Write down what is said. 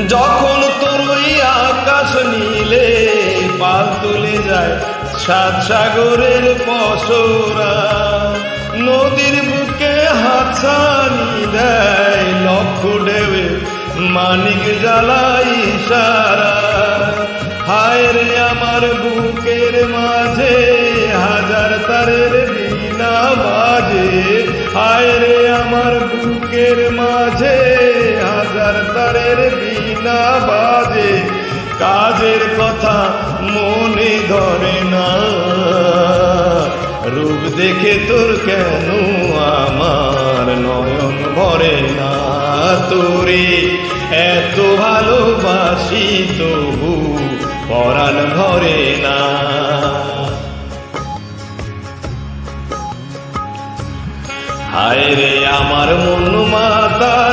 যখন তোর ওই আকাশ নীলে পাল তুলে যায় সাত সাগরের পসরা, নদীর বুকে হাতছানি দেয় লক্ষ ঢেউয়ে মানিক জ্বালাই সারা। হায় রে আমার বুকের মাঝে হাজার তারের বিনা বাজে, হায় রে আমার বুকের মাঝে হাজার তারের বিনা বাজে, কাজের কথা মনে ধরে না। রূপ দেখে তোর কেন আমার নয়ন ভরে না, তোরে এত ভালোবাসি তবু পরাণ ভরে না। হায় রে আমার মন মাতানো